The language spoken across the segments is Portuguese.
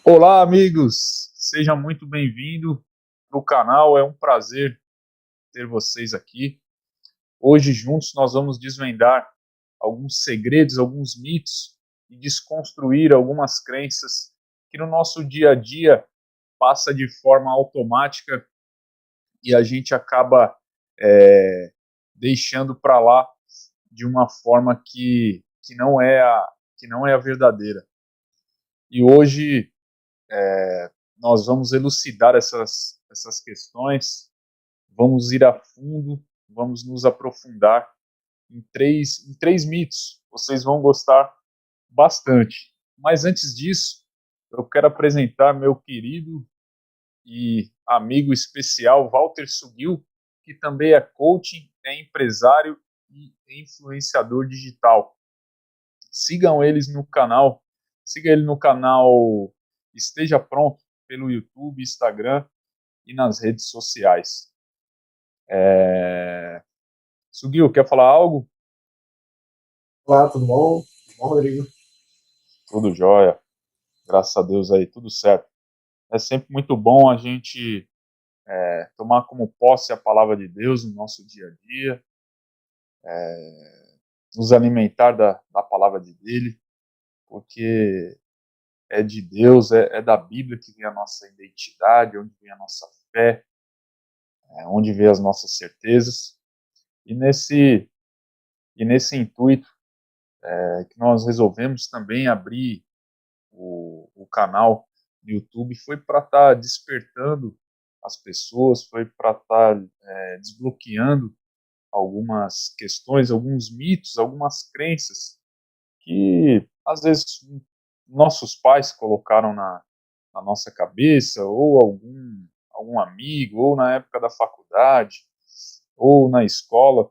Olá, amigos! Seja muito bem-vindo para o canal. É um prazer ter vocês aqui. Hoje, juntos, nós vamos desvendar alguns segredos, alguns mitos e desconstruir algumas crenças que no nosso dia a dia passa de forma automática e a gente acaba deixando para lá de uma forma que não é a verdadeira. E hoje nós vamos elucidar essas questões, vamos ir a fundo, vamos nos aprofundar em três mitos. Vocês vão gostar bastante. Mas antes disso, eu quero apresentar meu querido e amigo especial, Walter Sugil, que também é coaching, é empresário e influenciador digital. Sigam eles no canal, siga ele no canal Esteja Pronto, pelo YouTube, Instagram e nas redes sociais. Sugil, quer falar algo? Olá, tudo bom? Tudo bom, Rodrigo? Tudo jóia, graças a Deus aí, tudo certo. É sempre muito bom a gente tomar como posse a palavra de Deus no nosso dia a dia, nos alimentar da palavra dele, porque é de Deus, é da Bíblia que vem a nossa identidade, onde vem a nossa fé, onde vem as nossas certezas. E nesse intuito que nós resolvemos também abrir o canal do YouTube, foi para estar despertando as pessoas, foi para estar desbloqueando algumas questões, alguns mitos, algumas crenças que às vezes nossos pais colocaram na nossa cabeça, ou algum amigo, ou na época da faculdade, ou na escola.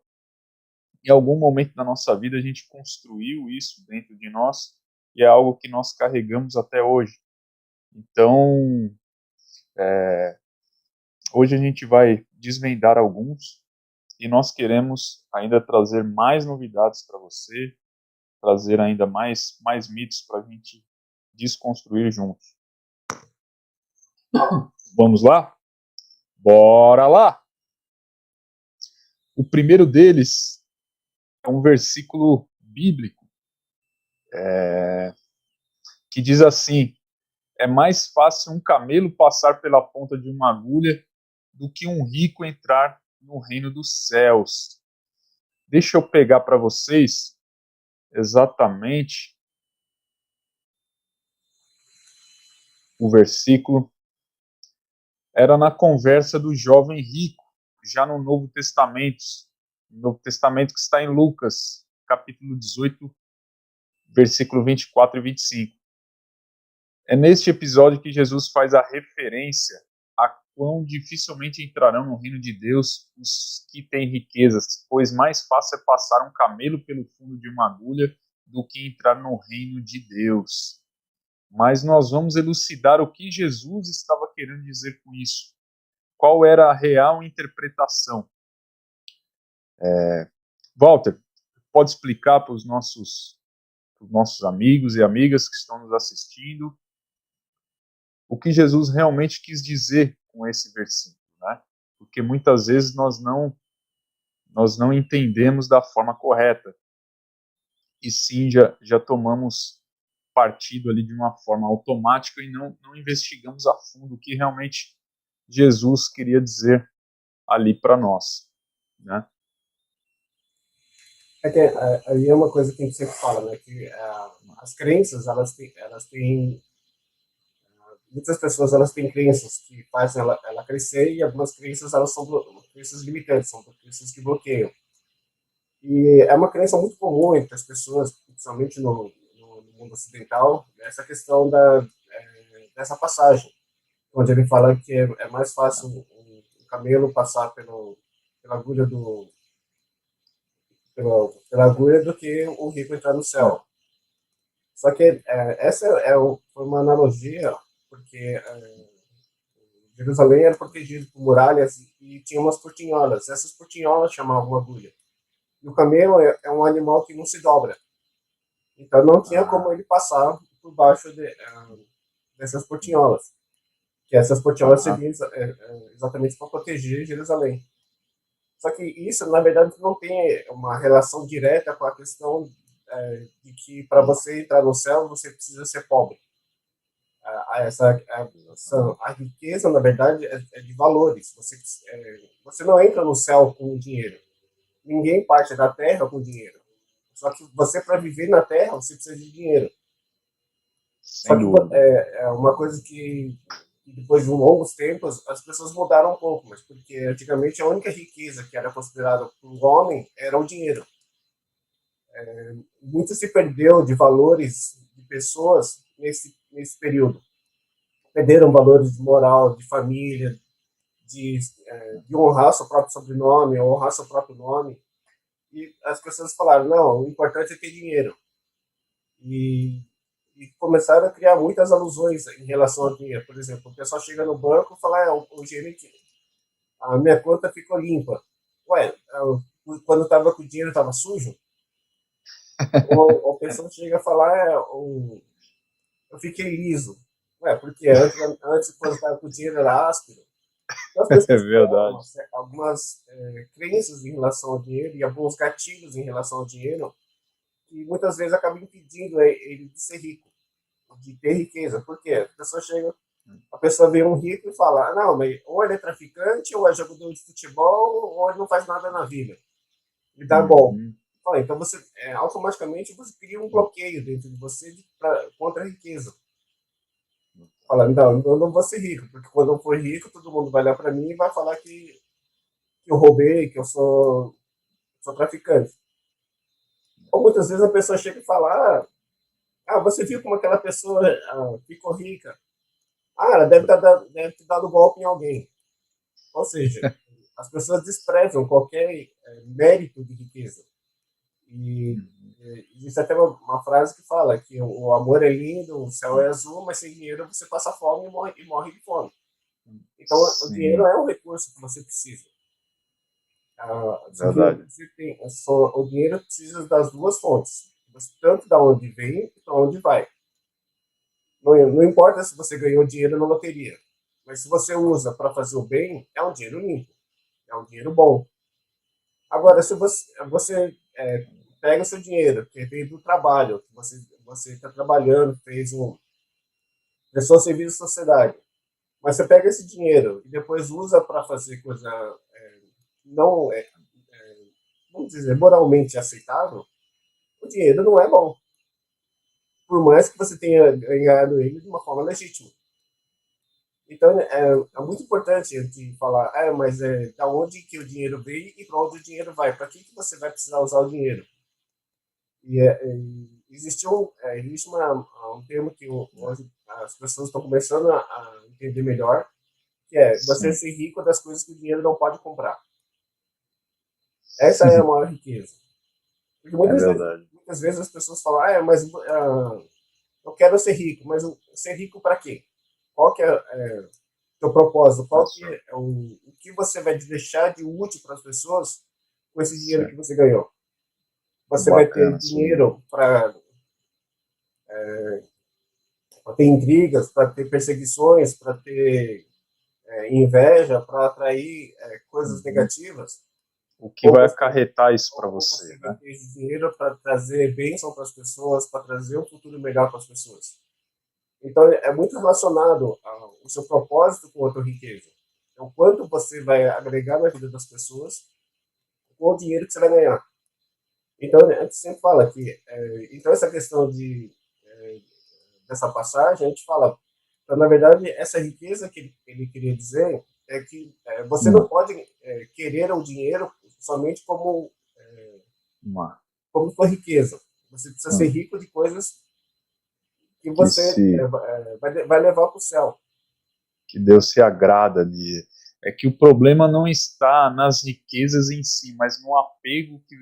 Em algum momento da nossa vida a gente construiu isso dentro de nós e é algo que nós carregamos até hoje. Então, hoje a gente vai desvendar alguns e nós queremos ainda trazer mais novidades para você, trazer ainda mais mitos para a gente desconstruir juntos. Vamos lá? Bora lá! O primeiro deles é um versículo bíblico que diz assim: é mais fácil um camelo passar pela ponta de uma agulha do que um rico entrar no reino dos céus. Deixa eu pegar para vocês exatamente o versículo. Era na conversa do jovem rico, já no Novo Testamento. Novo Testamento que está em Lucas, capítulo 18, versículo 24 e 25. É neste episódio que Jesus faz a referência a quão dificilmente entrarão no reino de Deus os que têm riquezas, pois mais fácil é passar um camelo pelo fundo de uma agulha do que entrar no reino de Deus. Mas nós vamos elucidar o que Jesus estava querendo dizer com isso. Qual era a real interpretação? Walter, pode explicar para os nossos amigos e amigas que estão nos assistindo o que Jesus realmente quis dizer com esse versículo, né? Porque muitas vezes nós não entendemos da forma correta e sim já tomamos partido ali de uma forma automática e não investigamos a fundo o que realmente Jesus queria dizer ali para nós, né? Aí é uma coisa que a gente sempre fala, né? Que as crenças, elas têm muitas pessoas elas têm crenças que fazem ela crescer e algumas crenças elas são crenças limitantes, são crenças que bloqueiam. E é uma crença muito comum entre as pessoas, principalmente no mundo ocidental, essa questão dessa passagem, onde ele fala que é mais fácil um camelo passar pela agulha pela agulha do que o rico entrar no céu. Só que essa foi uma analogia, porque Jerusalém era protegido por muralhas e tinha umas portinholas. Essas portinholas chamavam agulha. E o camelo é um animal que não se dobra. Então não tinha como Ah, ele passar por baixo dessas portinholas, que essas portinholas Aham. seriam exatamente para proteger Jerusalém. Só que isso, na verdade, não tem uma relação direta com a questão de que para você entrar no céu você precisa ser pobre. A riqueza, na verdade, é de valores. Você não entra no céu com dinheiro. Ninguém parte da terra com dinheiro. Só que você, para viver na terra, você precisa de dinheiro. Só Sem que dúvida. é uma coisa que depois de longos tempos, as pessoas mudaram um pouco, mas porque antigamente a única riqueza que era considerada por um homem era o dinheiro. Muito se perdeu de valores de pessoas nesse período. Perderam valores de moral, de família, de honrar seu próprio sobrenome, honrar seu próprio nome. E as pessoas falaram, não, o importante é ter dinheiro. E, e começaram a criar muitas alusões em relação ao dinheiro. Por exemplo, o pessoal chega no banco e fala, o gerente, a minha conta ficou limpa. Ué, quando estava com o dinheiro estava sujo? Ou a pessoa chega a falar, eu fiquei liso. Ué, porque antes quando estava com o dinheiro era áspero. Então as É pessoas têm verdade. algumas crenças em relação ao dinheiro e alguns gatilhos em relação ao dinheiro que muitas vezes acabam impedindo ele de ser rico, de ter riqueza. Por quê? A pessoa vê um rico e fala, ah, não, mas ou ele é traficante, ou é jogador de futebol, ou ele não faz nada na vida. Ele dá golpe. Uhum. Então você automaticamente você cria um bloqueio dentro de você contra a riqueza. Fala, não, eu não vou ser rico, porque quando eu for rico, todo mundo vai olhar para mim e vai falar que eu roubei, que eu sou traficante. Ou muitas vezes a pessoa chega e fala, você viu como aquela pessoa ficou rica? Ela deve ter dado golpe em alguém. Ou seja, as pessoas desprezam qualquer mérito de riqueza. E existe até uma frase que fala que o amor é lindo, o céu é azul, mas sem dinheiro você passa fome e morre de fome. Então, o dinheiro Sim, é um recurso que você precisa. verdade. O dinheiro precisa das duas fontes, tanto da onde vem e para onde vai. Não importa se você ganhou dinheiro na loteria, mas se você usa para fazer o bem, é um dinheiro limpo, é um dinheiro bom. Agora, se você pega o seu dinheiro, que veio do trabalho, que você está trabalhando, prestou serviço à sociedade, mas você pega esse dinheiro e depois usa para fazer coisa não, vamos dizer, moralmente aceitável, o dinheiro não é bom. Por mais que você tenha ganhado ele de uma forma legítima. Então, é muito importante a gente falar, mas da onde que o dinheiro veio e para onde o dinheiro vai? Para que você vai precisar usar o dinheiro? Existe um termo que hoje as pessoas estão começando a entender melhor, que é você Sim, ser rico das coisas que o dinheiro não pode comprar. Essa é a maior riqueza. Porque é verdade. muitas vezes as pessoas falam, mas eu quero ser rico, mas ser rico para quê? Qual que é o teu propósito? Qual que Nossa, é o que você vai deixar de útil para as pessoas com esse dinheiro que sim, você ganhou? Você vai ter bacana isso aí. dinheiro para ter intrigas, para ter perseguições, para ter inveja, para atrair coisas Uhum. negativas? O que Ou vai você, acarretar isso para ou você, você vai né? ter esse dinheiro para trazer bênção para as pessoas, para trazer um futuro melhor para as pessoas? Então, é muito relacionado ao seu propósito com a tua riqueza. Então, quanto você vai agregar na vida das pessoas com o dinheiro que você vai ganhar. Então, a gente sempre fala que, então essa questão dessa passagem, a gente fala, então, na verdade, essa riqueza que ele queria dizer é que você não Hum, pode querer o dinheiro somente uma, como sua riqueza. Você precisa ser hum, rico de coisas que que você se vai levar para o céu. que Deus se agrada de. É que o problema não está nas riquezas em si, mas no apego que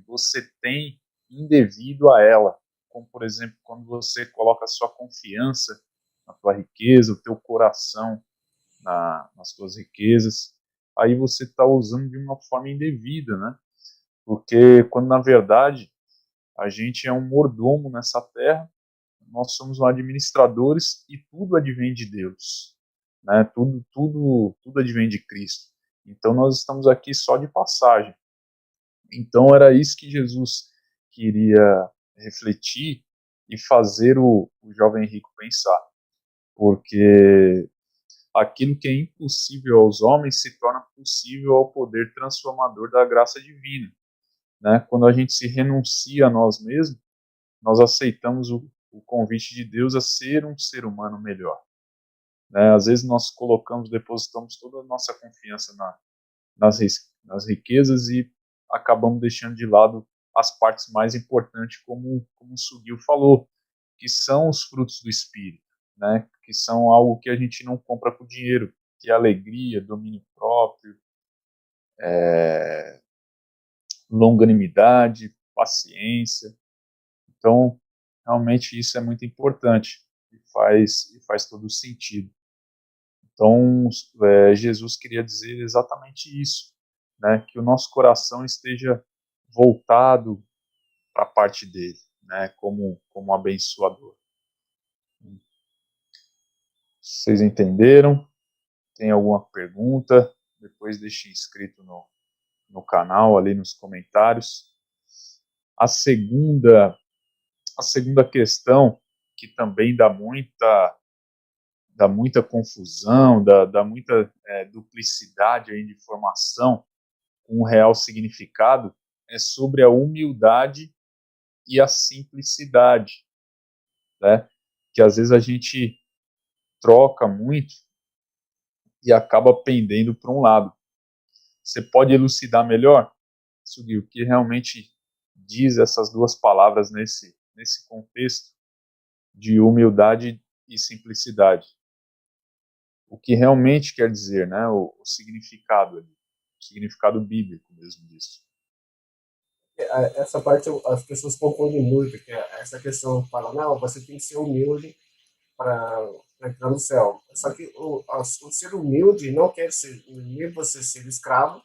você tem indevido a ela. Como, por exemplo, quando você coloca a sua confiança na tua riqueza, o teu coração nas tuas riquezas, aí você está usando de uma forma indevida, né? Porque quando, na verdade, a gente é um mordomo nessa terra, nós somos administradores e tudo advém de Deus, né? Tudo advém de Cristo. Então nós estamos aqui só de passagem. Então era isso que Jesus queria refletir e fazer o jovem rico pensar, porque aquilo que é impossível aos homens se torna possível ao poder transformador da graça divina, né? Quando a gente se renuncia a nós mesmos, nós aceitamos o convite de Deus a ser um ser humano melhor, né? Às vezes nós depositamos toda a nossa confiança nas riquezas e acabamos deixando de lado as partes mais importantes, como o Sugil falou, que são os frutos do Espírito, né? Que são algo que a gente não compra com dinheiro, que é alegria, domínio próprio, longanimidade, paciência. Então, realmente isso é muito importante e faz todo sentido. Então, Jesus queria dizer exatamente isso, né? Que o nosso coração esteja voltado para a parte dele, né? Como abençoador. Vocês entenderam? Tem alguma pergunta? Depois deixe inscrito no canal, ali nos comentários. A segunda questão, que também dá muita confusão, dá muita duplicidade aí de informação com um real significado, é sobre a humildade e a simplicidade, né? Que às vezes a gente troca muito e acaba pendendo para um lado. Você pode elucidar melhor, Sugil, o que realmente diz essas duas palavras nesse contexto de humildade e simplicidade? O que realmente quer dizer, né? O significado ali, o significado bíblico mesmo disso. Essa parte as pessoas confundem muito, que essa questão fala, não, você tem que ser humilde para entrar no céu. Só que o ser humilde não quer ser nem você ser escravo,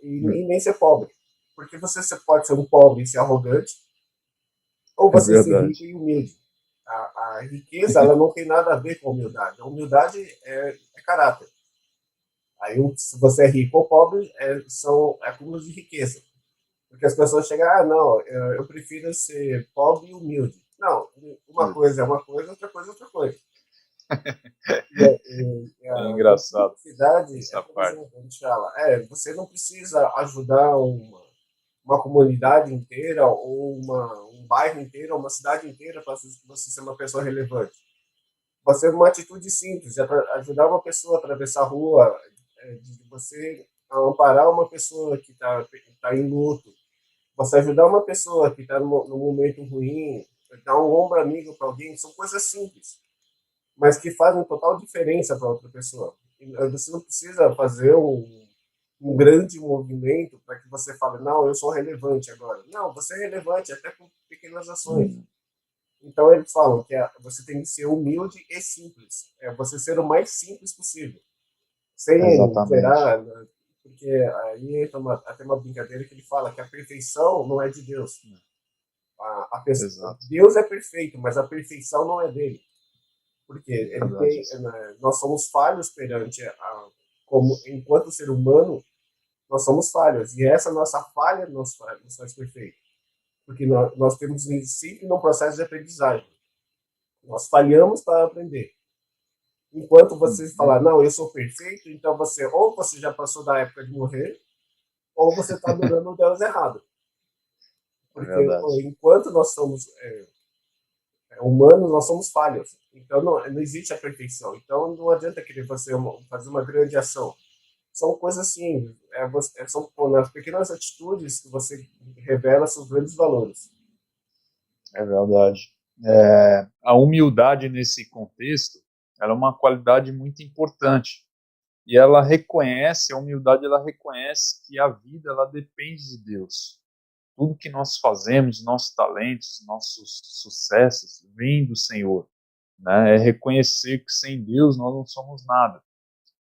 e nem ser pobre. Porque você pode ser um pobre e ser arrogante, ou É você ser rico verdade. e humilde. A riqueza ela não tem nada a ver com a humildade. A humildade é caráter. Aí, se você é rico ou pobre, são acúmulos de riqueza. Porque as pessoas chegam, não, eu prefiro ser pobre e humilde. Não, uma coisa é uma coisa, outra coisa é outra coisa. E É a engraçado simplicidade essa por parte. exemplo, a gente fala, você não precisa ajudar uma comunidade inteira, ou um bairro inteiro, ou uma cidade inteira para você ser uma pessoa relevante. Você, uma atitude simples, de ajudar uma pessoa a atravessar a rua, de você amparar uma pessoa que tá em luto, você ajudar uma pessoa que está num momento ruim, dar um ombro amigo para alguém, são coisas simples, mas que fazem total diferença para outra pessoa. E você não precisa fazer um grande movimento para que você fale, não, eu sou relevante agora. Não, você é relevante até com pequenas ações. Então eles falam que você tem que ser humilde e simples. É você ser o mais simples possível. Sem Exatamente. gerar, né, porque aí entra até uma brincadeira que ele fala que a perfeição não é de Deus. Exato. Deus é perfeito, mas a perfeição não é dele. Porque ele Verdade. nós somos falhos como enquanto ser humano, nós somos falhos. E essa nossa falha nos faz perfeito. Porque nós temos sempre num processo de aprendizagem. Nós falhamos para aprender. Enquanto você falar, não, eu sou perfeito, então ou você já passou da época de morrer, ou você está adorando o Deus errado. É Porque verdade. enquanto nós somos humanos, nós somos falhos. Então não existe a perfeição. Então não adianta querer fazer uma grande ação. São coisas assim, são nas pequenas atitudes que você revela seus grandes valores. É verdade. A humildade nesse contexto, ela é uma qualidade muito importante. E a humildade ela reconhece que a vida ela depende de Deus. Tudo que nós fazemos, nossos talentos, nossos sucessos, vem do Senhor, né? É reconhecer que sem Deus nós não somos nada,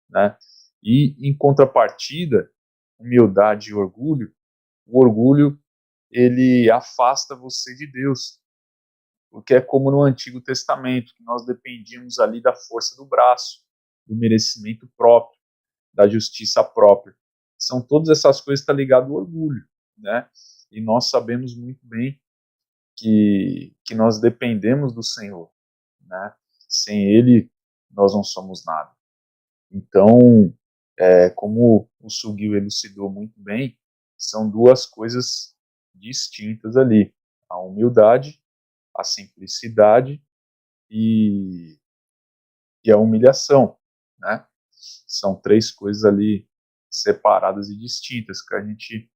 né? E em contrapartida, humildade e orgulho, o orgulho ele afasta você de Deus, porque é como no Antigo Testamento, que nós dependíamos ali da força do braço, do merecimento próprio, da justiça própria. São todas essas coisas que estão ligadas ao orgulho, né? E nós sabemos muito bem que nós dependemos do Senhor, né? Sem Ele, nós não somos nada. Então, como o Sugio elucidou muito bem, são duas coisas distintas ali: a humildade, a simplicidade e a humilhação, né? São três coisas ali separadas e distintas que a gente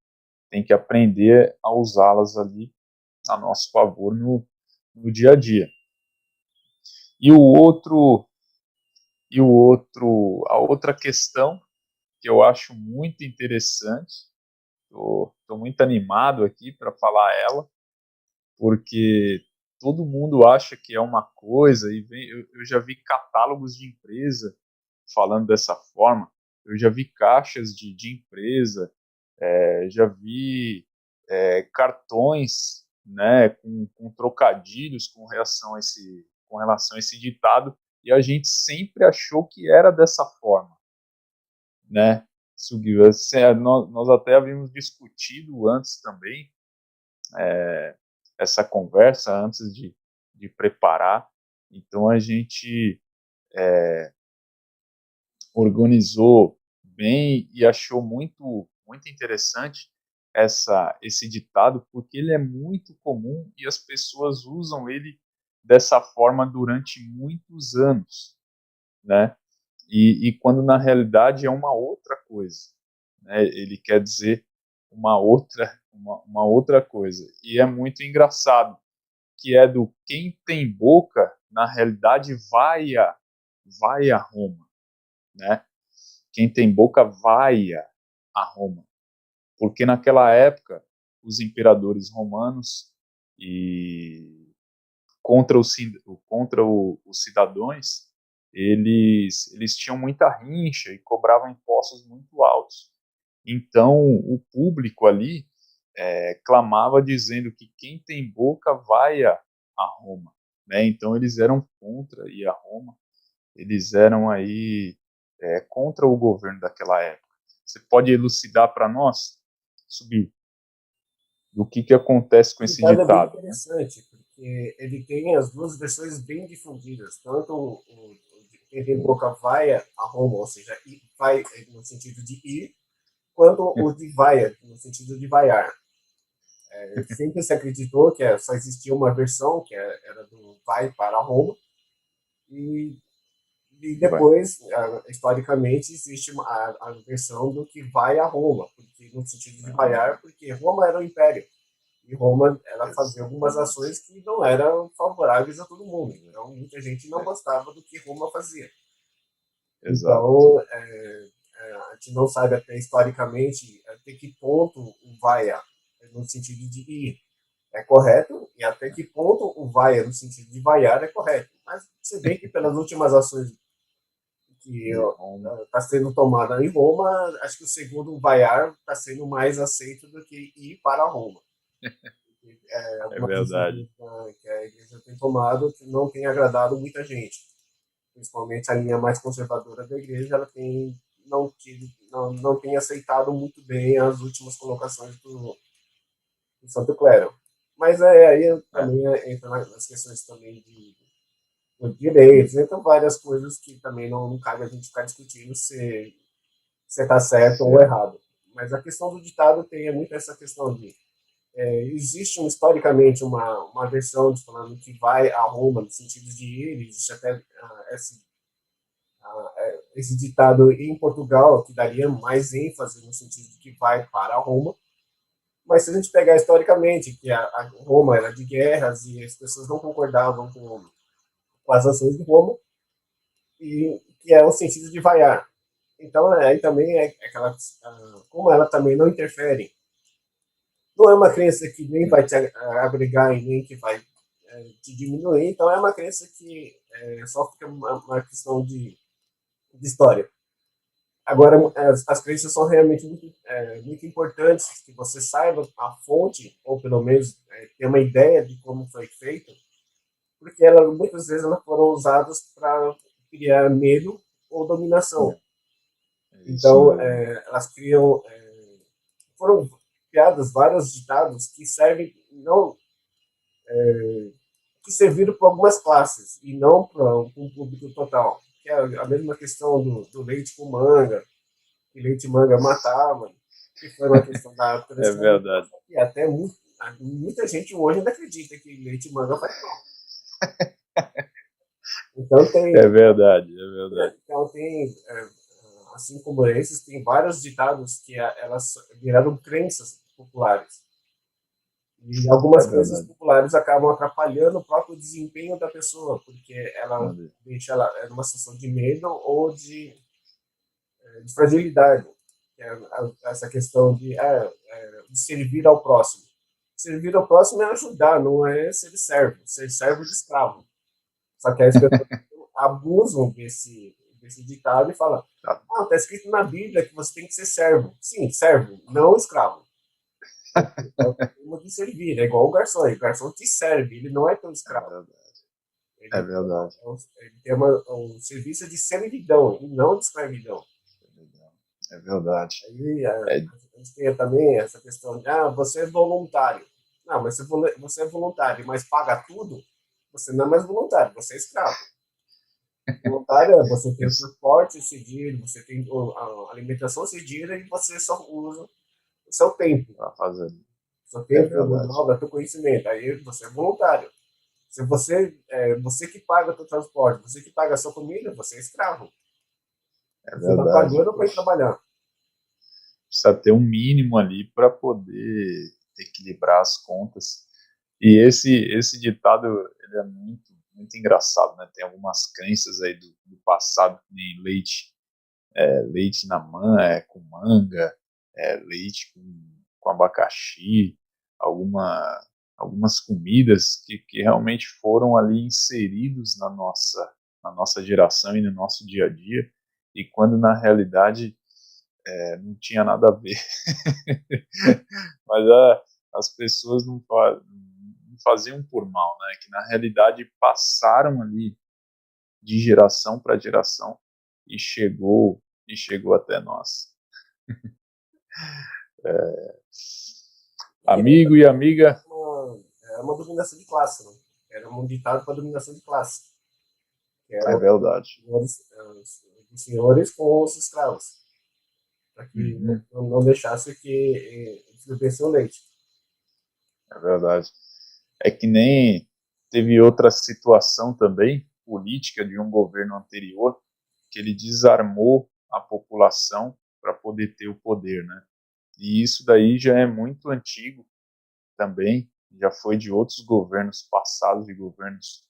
tem que aprender a usá-las ali a nosso favor no dia a dia. E a outra questão que eu acho muito interessante, estou muito animado aqui para falar ela, porque todo mundo acha que é uma coisa, e eu já vi catálogos de empresa falando dessa forma, eu já vi caixas de empresa, já vi cartões, né, com trocadilhos com relação a esse ditado, e a gente sempre achou que era dessa forma, né? Nós até havíamos discutido antes também essa conversa, antes de preparar, então a gente organizou bem e achou muito interessante esse ditado, porque ele é muito comum e as pessoas usam ele dessa forma durante muitos anos, né? E quando na realidade é uma outra coisa, né? Ele quer dizer uma outra coisa. E é muito engraçado, que é do quem tem boca, na realidade vai a Roma, né? Quem tem boca vai a Roma. Porque naquela época, os imperadores romanos e contra os cidadãos, eles tinham muita rincha e cobravam impostos muito altos. Então, o público ali clamava dizendo que quem tem boca vai a Roma, né? Então, eles eram contra ir a Roma, eles eram aí contra o governo daquela época. Você pode elucidar para nós, Subir, do que acontece com O esse ditado é bem ditado, né? interessante, porque ele tem as duas versões bem difundidas, tanto o quem tem boca vai a Roma, ou seja, vai no sentido de ir, quanto o de vai, no sentido de vaiar. Sempre se acreditou que só existia uma versão, que era do vai para Roma, e, e Vai. depois, historicamente, existe a versão do que vai a Roma, porque no sentido de vaiar, porque Roma era o império. E Roma ela fazia algumas Exatamente. ações que não eram favoráveis a todo mundo. Então, muita gente não É, gostava do que Roma fazia. exato. Então, a gente não sabe até historicamente até que ponto o vaia, no sentido de ir, é correto, e até que ponto o vaia, no sentido de vaiar, é correto. Mas você vê que pelas últimas ações que De Roma. está sendo tomada em Roma, acho que o segundo vaiar está sendo mais aceito do que ir para Roma. É Algumas verdade. decisões que a igreja tem tomado que não tem agradado muita gente. Principalmente a linha mais conservadora da igreja, ela tem não tem aceitado muito bem as últimas colocações do Santo Clero. Mas aí É, também entra nas questões também de direitos, então várias coisas que também não cabe a gente ficar discutindo se está certo ou certo. errado. Mas a questão do ditado tem muito essa questão de existe historicamente uma versão de falando que vai a Roma no sentido de ir, existe até esse ditado em Portugal que daria mais ênfase no sentido de que vai para Roma, mas se a gente pegar historicamente que a Roma era de guerras e as pessoas não concordavam com as ações de Roma, e que é o sentido de vaiar. Então aí também é aquela, como ela também não interfere, não é uma crença que nem vai te agregar e nem que vai te diminuir, então é uma crença que só fica uma questão de história. Agora, as crenças são realmente muito importantes, que você saiba a fonte, ou pelo menos ter uma ideia de como foi feito, porque elas, muitas vezes elas foram usadas para criar medo ou dominação. É isso Então, mesmo. elas criam, foram criadas vários ditados que servem, não, que serviram para algumas classes e não para um público total. Que é a mesma questão do leite com manga, que leite e manga matava, que foi uma questão da É tradição verdade. religiosa, e até muita gente hoje ainda acredita que leite e manga faz mal. Então É verdade, é verdade. tem assim como esses, tem vários ditados que elas viraram crenças populares. E É algumas crenças verdade. populares acabam atrapalhando o próprio desempenho da pessoa, porque ela Olha, deixa ela numa situação de medo ou de fragilidade. Que é essa questão de servir ao próximo. Servir ao próximo é ajudar, não é ser servo de escravo. Só que as pessoas abusam desse ditado e falam: tá, ah, está escrito na Bíblia que você tem que ser servo. Sim, servo, não escravo. É o termo de servir, é igual o garçom. O garçom te serve, ele não é teu é escravo. verdade. É Ele, verdade. ele tem um serviço de servidão e não de escravidão. É verdade. Aí É, a gente tem também essa questão de, você é voluntário. Não, mas você é voluntário, mas paga tudo, você não é mais voluntário, você é escravo. Voluntário é você tem o isso transporte cedido, você tem a alimentação cedida e você só usa o seu tempo. tá fazendo. O seu É tempo, da mão de verdade. obra, teu conhecimento. Aí você é voluntário. Se você que paga o teu transporte, você que paga a sua comida, você é escravo. É Você está verdade. pagando para ir Poxa, trabalhar. precisa ter um mínimo ali para poder equilibrar as contas. E esse ditado ele é muito engraçado, né? Tem algumas crenças aí do passado, que nem leite na com manga, leite com abacaxi, alguma, algumas comidas que realmente foram ali inseridos na nossa geração e no nosso dia a dia, e quando na realidade não tinha nada a ver. Mas as pessoas não faziam por mal, né? Que na realidade passaram ali de geração para geração e chegou até nós. Porque Amigo e amiga, era uma dominação de classe, né? Era um ditado para dominação de classe. Que é eram verdade. os senhores com os escravos. Para que Uhum, não deixasse que eles bebessem o leite. é verdade. É que nem teve outra situação também política de um governo anterior que ele desarmou a população para poder ter o poder, né? E isso daí já é muito antigo também, já foi de outros governos passados, de governos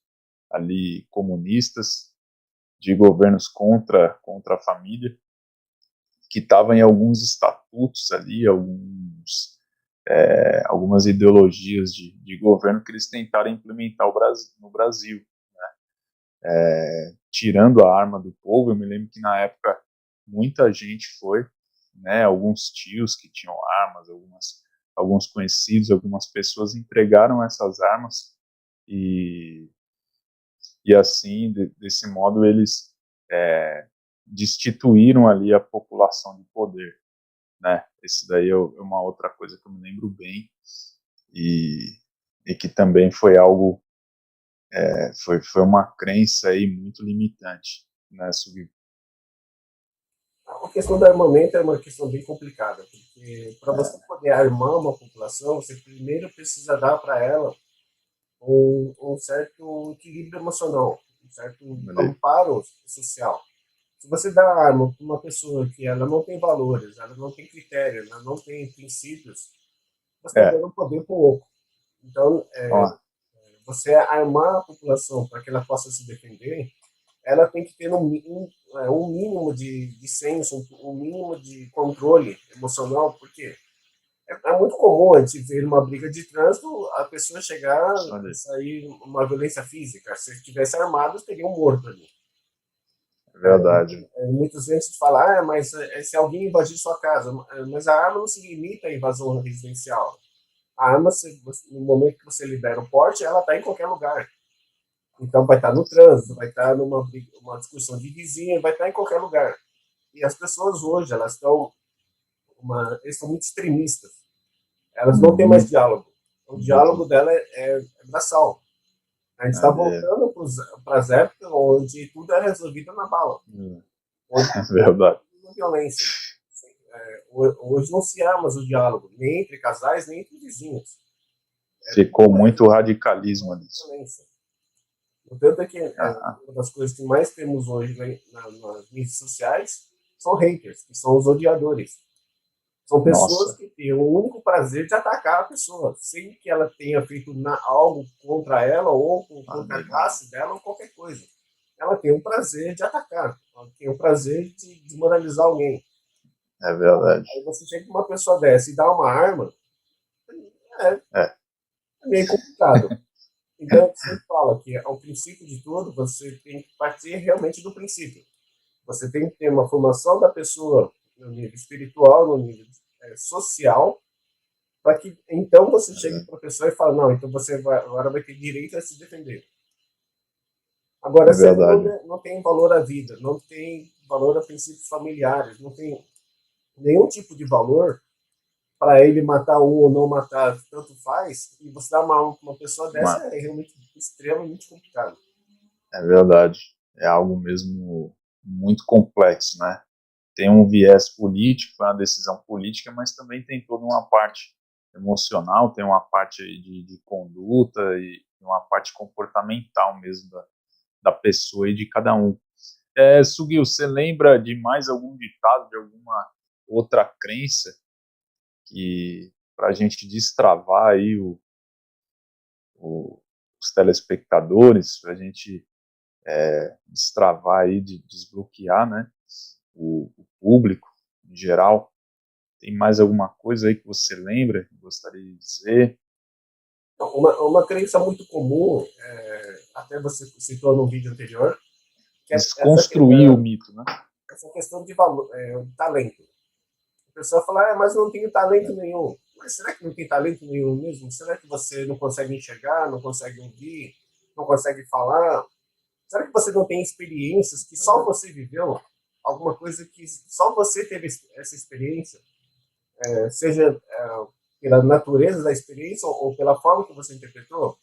ali comunistas, de governos contra a família, que estava em alguns estatutos ali, algumas ideologias de governo que eles tentaram implementar no Brasil, tirando a arma do povo. Eu me lembro que na época muita gente foi, né, alguns tios que tinham armas, alguns conhecidos, algumas pessoas entregaram essas armas e, e assim, desse modo, eles destituíram ali a população de poder, né? Esse daí é uma outra coisa que eu me lembro bem e, e que também foi algo, foi uma crença aí muito limitante, né? A questão do armamento é uma questão bem complicada, porque para você É, poder armar uma população, você primeiro precisa dar para ela um certo equilíbrio emocional, um certo amparo social. Se você dá arma para uma pessoa que ela não tem valores, ela não tem critérios, ela não tem princípios, você está é, dando poder para o outro. Então, ó, você armar a população para que ela possa se defender, ela tem que ter um mínimo de senso, um mínimo de controle emocional, porque é muito comum a gente ver uma briga de trânsito a pessoa chegar e olha, sair uma violência física. Se estivesse armado, teria um morto ali. é verdade. Muitas vezes fala, mas se alguém invadir sua casa, mas a arma não se limita à invasão residencial. A arma, no momento que você libera o porte, ela está em qualquer lugar. Então vai estar no trânsito, vai estar uma discussão de vizinha, vai estar em qualquer lugar. E as pessoas hoje, eles estão muito extremistas. Elas não têm mais Uhum. diálogo. O diálogo dela é braçal. A gente está É, voltando para as épocas onde tudo era resolvido na bala, onde é verdade. na violência. Hoje não se há mais o diálogo, nem entre casais, nem entre vizinhos. Ficou muito radicalismo nisso. Violência. O tanto é que Ah, uma das coisas que mais temos hoje nas mídias sociais são haters, que são os odiadores. São pessoas nossa, que têm o único prazer de atacar a pessoa, sem que ela tenha feito algo contra ela ou contra a amigo, classe dela ou qualquer coisa. Ela tem o prazer de atacar, ela tem o prazer de desmoralizar alguém. é verdade. Aí você chega com uma pessoa dessa e dá uma arma, é, É, é meio complicado. Então, você fala que ao princípio de tudo, você tem que partir realmente do princípio. Você tem que ter uma formação da pessoa no nível espiritual, no nível social, para que então você chegue para a pessoa e fale, não, então agora vai ter direito a se defender. Agora, é se ele verdade. não tem valor à vida, não tem valor a princípios familiares, não tem nenhum tipo de valor para ele matar um ou não matar, tanto faz, e você dar uma pessoa dessa Mano, é realmente extremamente complicado. é verdade. É algo mesmo muito complexo, né? Tem um viés político, foi uma decisão política, mas também tem toda uma parte emocional, tem uma parte aí de conduta e uma parte comportamental mesmo da pessoa e de cada um. Sugil, você lembra de mais algum ditado, de alguma outra crença que para a gente destravar aí os telespectadores, para a gente destravar aí, desbloquear, né, o público em geral? Tem mais alguma coisa aí que você lembra, que gostaria de dizer? Então, uma crença muito comum, até você citou no vídeo anterior, que é Desconstruir o mito, né? essa questão de valor, de talento. A pessoa fala, mas eu não tenho talento nenhum. Mas será que não tem talento nenhum mesmo? Será que você não consegue enxergar, não consegue ouvir, não consegue falar? Será que você não tem experiências que só você viveu? Alguma coisa que só você teve essa experiência? Seja pela natureza da experiência ou pela forma que você interpretou?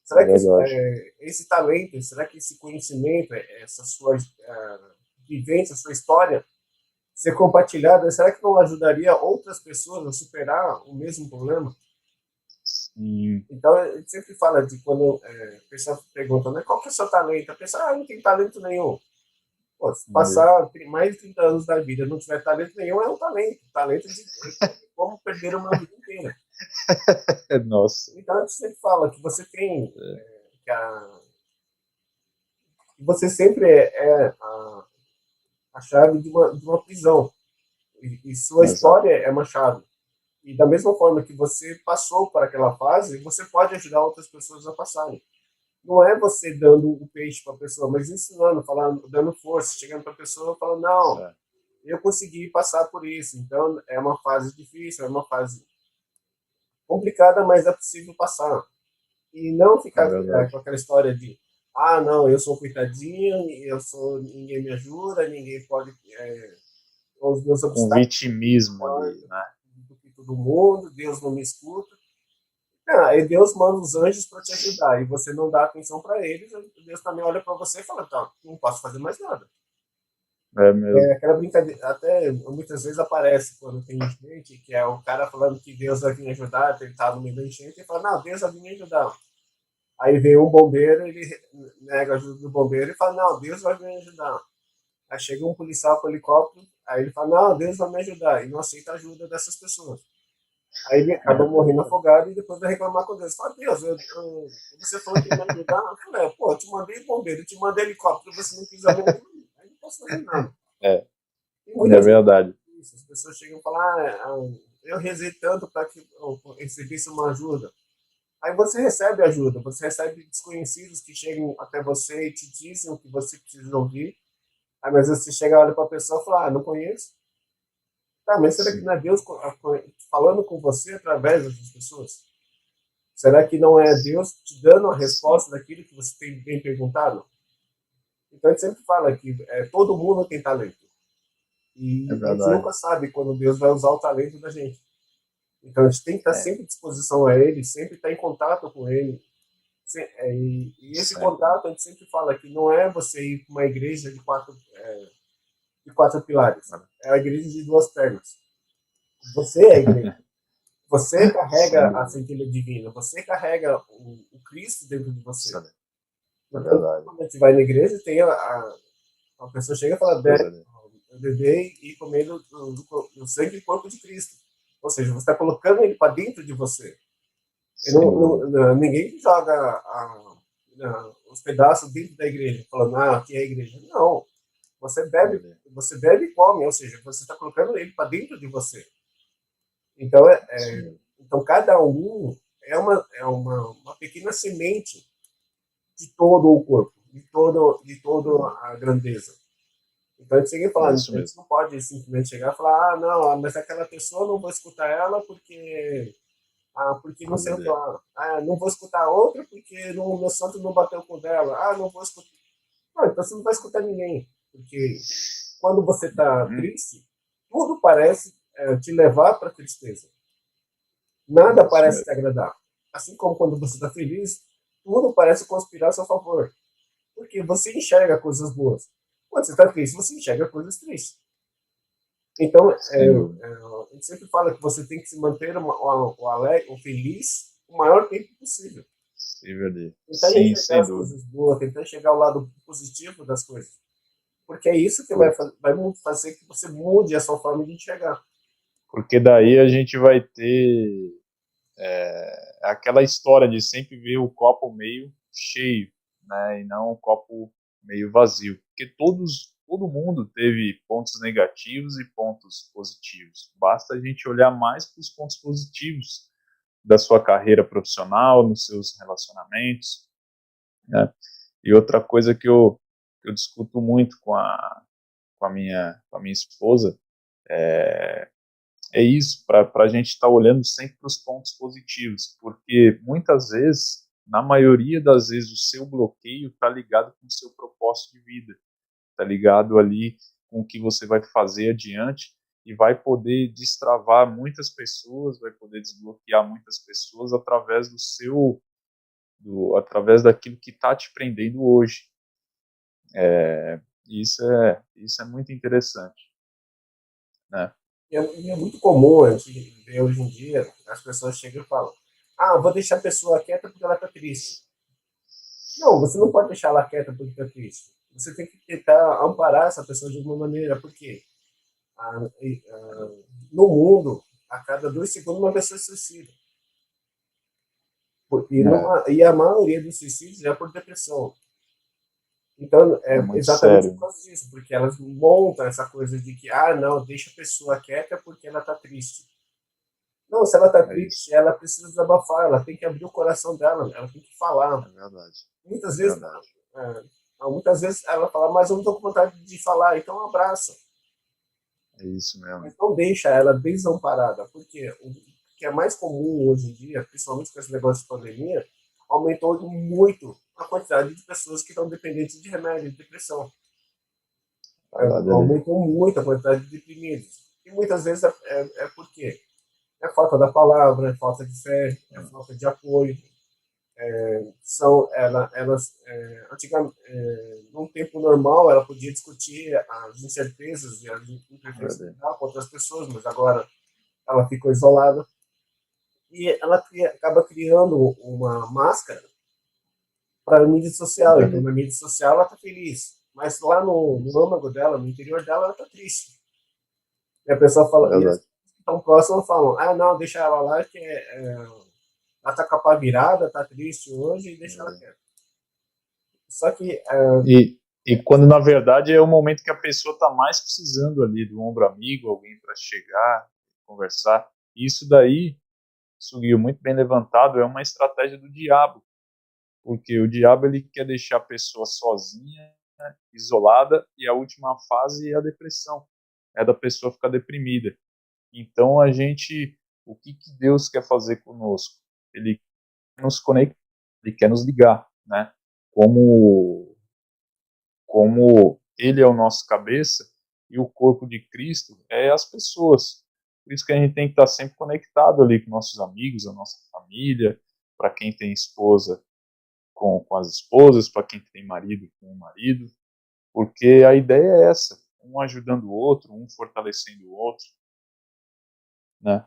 É Será que verdade. esse talento, será que esse conhecimento, essa sua vivência, sua história, ser compartilhada, será que não ajudaria outras pessoas a superar o mesmo problema? Sim, Então, a gente sempre fala de quando a pessoa pergunta, né, qual que é o seu talento? A pessoa, não tem talento nenhum. Pô, se passar mais de 30 anos da vida e não tiver talento nenhum, é um talento. Talento de como perder uma vida inteira. nossa, Então, a gente sempre fala que você tem, que, que você sempre é a chave de uma prisão. E sua exato. história é uma chave. E da mesma forma que você passou por aquela fase, você pode ajudar outras pessoas a passarem. Não é você dando o peixe para a pessoa, mas ensinando, falando, dando força, chegando para a pessoa e falando, não, É, eu consegui passar por isso. Então, é uma fase difícil, é uma fase complicada, mas é possível passar. E não é ficar com verdade. aquela história de, não, eu sou coitadinho, ninguém me ajuda, ninguém pode, os meus Com obstáculos são vitimismo maiores ali, né? do que todo mundo, Deus não me escuta. Aí Deus manda os anjos para te ajudar e você não dá atenção para eles, Deus também olha para você e fala, tá, não posso fazer mais nada. É mesmo. Aquela brincadeira, até muitas vezes aparece quando tem enchente, que é o cara falando que Deus vai vir ajudar, ele tá no meio da enchente, e fala, não, Deus vai vir ajudar. Aí vem um bombeiro, ele nega a ajuda do bombeiro e fala, não, Deus vai vir ajudar. Aí chega um policial com helicóptero, aí ele fala, não, Deus vai me ajudar, e não aceita a ajuda dessas pessoas. Aí ele acaba morrendo afogado e depois vai reclamar com Deus. Fala, Deus, você falou que ia me ajudar. Eu falei, pô, eu te mandei bombeiro, eu te mandei helicóptero, você não quis a minha ajuda. Aí não posso fazer nada. É, E é muitas vezes verdade. isso, as pessoas chegam e falam, eu rezei tanto para que eu recebesse uma ajuda. Aí você recebe ajuda, você recebe desconhecidos que chegam até você e te dizem o que você precisa ouvir. Aí às vezes você chega olha para a pessoa e fala, não conheço. Tá, mas será que Sim. não é Deus falando com você através dessas pessoas? Será que não é Deus te dando a resposta daquilo que você tem bem perguntado? Então a gente sempre fala que todo mundo tem talento. É E a gente verdade. nunca sabe quando Deus vai usar o talento da gente. Então a gente tem que estar É, sempre à disposição a Ele, sempre estar em contato com Ele. E esse sempre. contato a gente sempre fala que não é você ir para uma igreja de quatro pilares. É a igreja de duas pernas. Você é a igreja. Você carrega Sem a dúvida. centelha divina. Você carrega o Cristo dentro de você. Isso é Então, verdade. quando a gente vai na igreja, tem a pessoa chega e fala, Deus é Deus. beber e comer do sangue e corpo de Cristo. Ou seja, você está colocando ele para dentro de você. Sem dúvida. Ninguém joga os pedaços dentro da igreja, falando, aqui é a igreja. Não. Sem dúvida. Você bebe e come, ou seja, você está colocando ele para dentro de você. Então, Isso mesmo. então cada um uma pequena semente de todo o corpo, de toda Uhum. a grandeza. Então a gente chega e É fala, a isso gente mesmo. não pode simplesmente chegar e falar, não, mas aquela pessoa não vou escutar ela porque não Deus é sei o que Deus. lá. Não vou escutar outra porque meu santo não bateu com dela. Não vou escutar. Não, então você não vai escutar ninguém. Porque quando você está Uhum. triste, tudo parece te levar para a tristeza. Nada Isso parece mesmo. te agradar. Assim como quando você está feliz, tudo parece conspirar a seu favor. Porque você enxerga coisas boas. Quando você está triste, você enxerga coisas tristes. Então, Sem dúvida. a gente sempre fala que você tem que se manter o feliz o maior tempo possível. Sem verdade. Tentar Sim, enxergar sem as dúvida. coisas boas, tentar enxergar o lado positivo das coisas. Porque é isso que Por- vai fazer que você mude a sua forma de enxergar. Porque daí a gente vai ter aquela história de sempre ver o copo meio cheio, né, e não o copo meio vazio. Porque todo mundo teve pontos negativos e pontos positivos. Basta a gente olhar mais para os pontos positivos da sua carreira profissional, nos seus relacionamentos, né? E outra coisa que eu discuto muito com a minha esposa é isso, para a gente estar olhando sempre para os pontos positivos, porque muitas vezes, na maioria das vezes, o seu bloqueio está ligado com o seu propósito de vida, está ligado ali com o que você vai fazer adiante e vai poder destravar muitas pessoas, vai poder desbloquear muitas pessoas através através daquilo que está te prendendo hoje. Isso é muito interessante, né? E é muito comum a gente ver hoje em dia, as pessoas chegam e falam, vou deixar a pessoa quieta porque ela está triste. Não, você não pode deixar ela quieta porque está triste. Você tem que tentar amparar essa pessoa de alguma maneira, porque ah, no mundo, a cada 2 segundos, uma pessoa se suicida. É, E a maioria dos suicídios é por depressão. Então, é é muito exatamente por sério. causa disso, porque elas montam essa coisa de que, não, deixa a pessoa quieta porque ela está triste. Não, se ela está É triste, isso. ela precisa desabafar, ela tem que abrir o coração dela, ela tem que falar. É verdade. Muitas É vezes, verdade. muitas vezes ela fala, mas eu não estou com vontade de falar, então abraça. É isso mesmo. Mas não deixa ela desamparada, porque o que é mais comum hoje em dia, principalmente com esse negócio de pandemia, aumentou muito a quantidade de pessoas que estão dependentes de remédio de depressão. É verdade ali. Aumentou muito a quantidade de deprimidos. E muitas vezes é por quê? É falta da palavra, é falta de fé, é falta de apoio. Elas, antigamente, num tempo normal, ela podia discutir as incertezas e as É imperfeições verdade. com outras pessoas, mas agora ela ficou isolada. E ela acaba criando uma máscara para a mídia social. Então, Ali. na mídia social, ela está feliz. Mas lá no Isso. âmago dela, no interior dela, ela está triste. E a pessoa É fala, e as verdade. pessoas que estão próximas falam, não, deixa ela lá, que ela tá com a pá virada, tá triste hoje, e É deixa ela verdade. quieta. Só que E quando na verdade é o momento que a pessoa está mais precisando ali do ombro amigo, alguém para chegar, conversar. E isso daí, Sugio, muito bem levantado, é uma estratégia do diabo, porque o diabo ele quer deixar a pessoa sozinha, isolada, e a última fase é a depressão, é da pessoa ficar deprimida. Então o que Deus quer fazer conosco? Ele nos conectar, ele quer nos ligar, né? Como, como ele é o nosso cabeça e o corpo de Cristo é as pessoas. Por isso que a gente tem que estar sempre conectado ali com nossos amigos, a nossa família, para quem tem esposa com as esposas, para quem tem marido com o marido, porque a ideia é essa, um ajudando o outro, um fortalecendo o outro, né?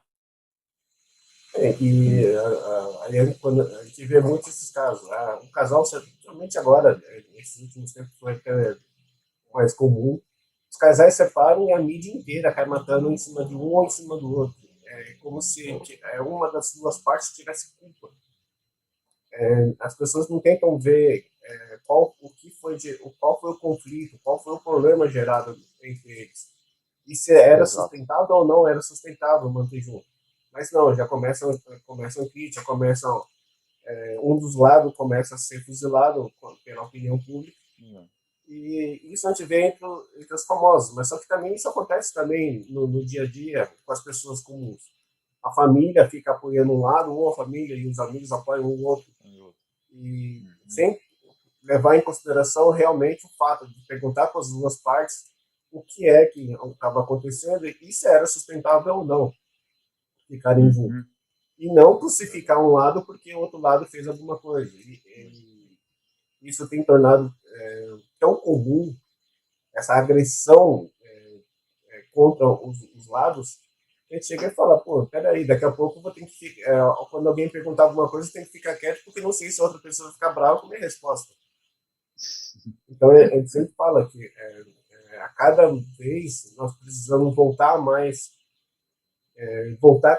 Aí quando a gente vê muito esses casos, um casal, somente agora, nesses últimos tempos, foi até mais comum, os casais separam e a mídia inteira cai matando um em cima de um ou em cima do outro. É como se uma das duas partes tivesse culpa. As pessoas não tentam ver qual foi o conflito, qual foi o problema gerado entre eles. E se era Exato. sustentável ou não era sustentável manter junto. Mas não, já começam críticas, um dos lados começa a ser fuzilado pela opinião pública. E isso a gente vê entre os famosos, mas só que também isso acontece também no dia a dia com as pessoas comuns. A família fica apoiando um lado, ou a família e os amigos apoiam o outro. E sem levar em consideração realmente o fato de perguntar para as duas partes o que é que estava acontecendo e se era sustentável ou não ficarem juntos. E não crucificar um lado porque o outro lado fez alguma coisa. Isso tem tornado tão comum essa agressão contra os lados, a gente chega e fala, pô, peraí, daqui a pouco eu vou ter que ficar, quando alguém perguntar alguma coisa, tem que ficar quieto, porque não sei se a outra pessoa vai ficar brava com a minha resposta. Então, a gente sempre fala que a cada vez nós precisamos voltar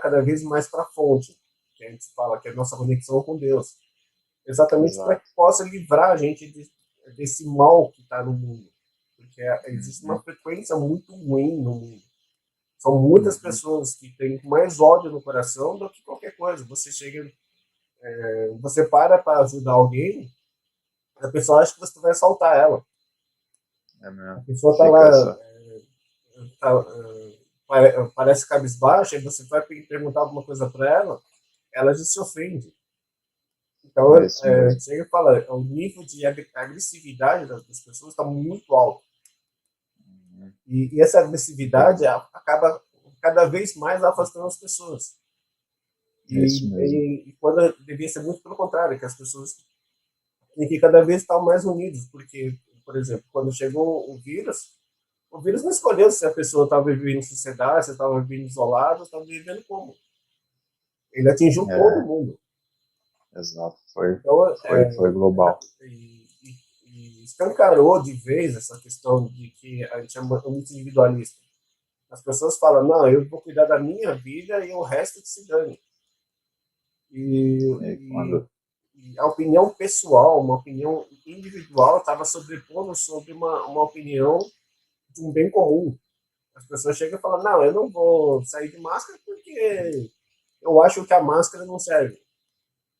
cada vez mais para a fonte, que a gente fala que é a nossa conexão com Deus, exatamente para Exato. que possa livrar a gente desse mal que está no mundo, porque existe uma frequência muito ruim no mundo. São muitas pessoas que têm mais ódio no coração do que qualquer coisa. Você para ajudar alguém, a pessoa acha que você vai assaltar ela. É A mesmo. pessoa está Fica lá, essa. parece cabisbaixa, e você vai perguntar alguma coisa para ela já se ofende. Então, É isso mesmo. chega e fala, o nível de agressividade das pessoas está muito alto. E essa agressividade acaba cada vez mais afastando as pessoas. É isso mesmo. E quando devia ser muito pelo contrário, que as pessoas têm que cada vez estar mais unidas, porque, por exemplo, quando chegou o vírus não escolheu se a pessoa estava vivendo em sociedade, se estava vivendo isolado, estava vivendo como. Ele atingiu todo É, mundo. exato. Foi, Então, foi global. escancarou de vez essa questão de que a gente é muito individualista. As pessoas falam, não, eu vou cuidar da minha vida e o resto que se dane. E E, quando, e a opinião pessoal, uma opinião individual, estava sobrepondo sobre uma opinião de um bem comum. As pessoas chegam e falam, não, eu não vou sair de máscara porque eu acho que a máscara não serve.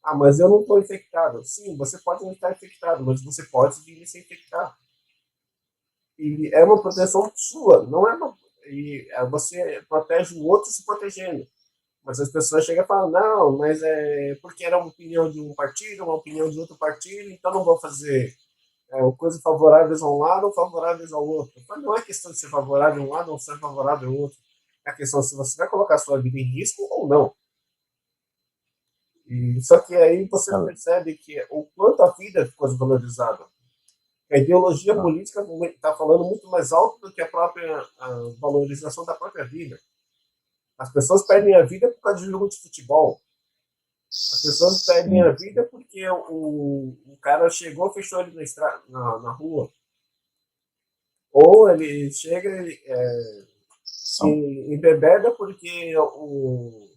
Ah, mas eu não estou infectado. Sim, você pode não estar infectado, mas você pode vir a se infectar. E é uma proteção sua, não é uma. E você protege o outro se protegendo. Mas as pessoas chegam e falam, não, mas é porque era uma opinião de um partido, uma opinião de outro partido, então não vou fazer coisas favoráveis a um lado ou favoráveis ao outro. Mas não é questão de ser favorável a um lado ou ser favorável ao outro. É a questão se você vai colocar a sua vida em risco ou não. E, só que aí você percebe que o quanto a vida ficou desvalorizada. A ideologia política está falando muito mais alto do que a valorização da própria vida. As pessoas perdem a vida por causa de jogo de futebol. As pessoas perdem sim, a vida porque o cara chegou, fechou ele na rua. Ou ele chega e se são, embebeda porque o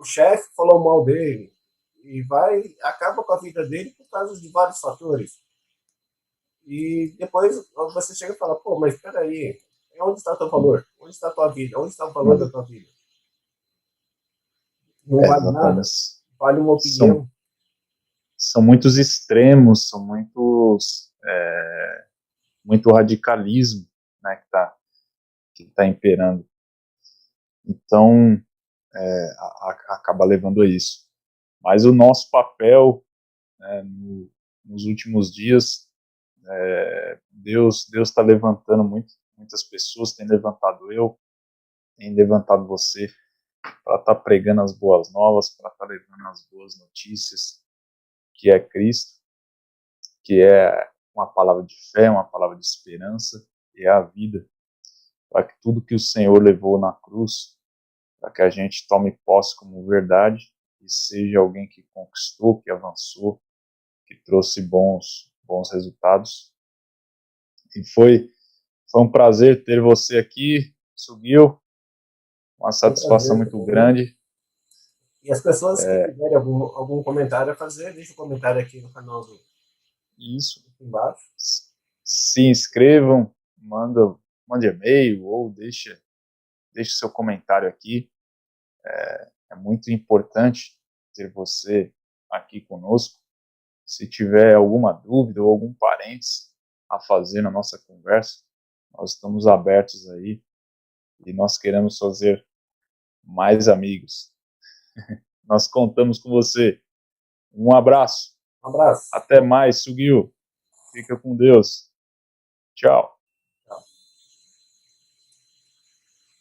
chefe falou mal dele. E acaba com a vida dele por causa de vários fatores. E depois você chega e fala, pô, mas peraí, onde está teu valor? Onde está a tua vida? Onde está o valor da tua vida? Não vale nada. exatamente. Vale uma São, opinião. são muitos extremos, são muito radicalismo, né, que tá imperando. Então, acaba levando a isso. Mas o nosso papel, né, nos últimos dias, Deus está levantando muitas pessoas, tem levantado eu, tem levantado você para estar pregando as boas novas, para estar levando as boas notícias, que é Cristo, que é uma palavra de fé, uma palavra de esperança, e é a vida, para que tudo que o Senhor levou na cruz, para que a gente tome posse como verdade e seja alguém que conquistou, que avançou, que trouxe bons resultados. E foi um prazer ter você aqui, Sugil, uma É um satisfação prazer muito também. grande. E as pessoas que tiverem algum comentário a fazer, deixa o comentário aqui no canal Isso. aqui embaixo. Se inscrevam, mande e-mail ou deixe seu comentário aqui. É muito importante ter você aqui conosco. Se tiver alguma dúvida ou algum parênteses a fazer na nossa conversa, nós estamos abertos aí e nós queremos fazer mais amigos. Nós contamos com você. Um abraço. Um abraço. Até mais, Sugil. Fica com Deus. Tchau.